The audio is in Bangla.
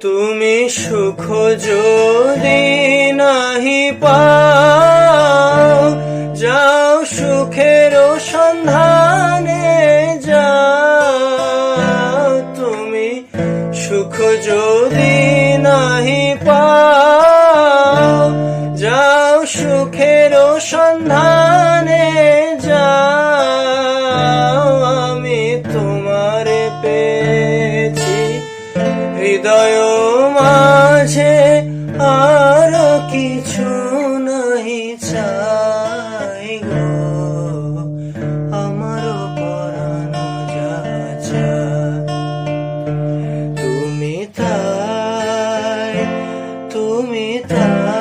তুমি সুখ যদি নাহি পাও, যাও সুখের সন্ধানে যাও। তুমি সুখ যদি নাহি পাও, যাও সুখের সন্ধানে যাও। আমি তোমারে পেয়েছি হৃদয় মাঝে, আর কিছু নাহি চাই গো, আমার পরানো যা চায়। তুমি তাই, তুমি তাই।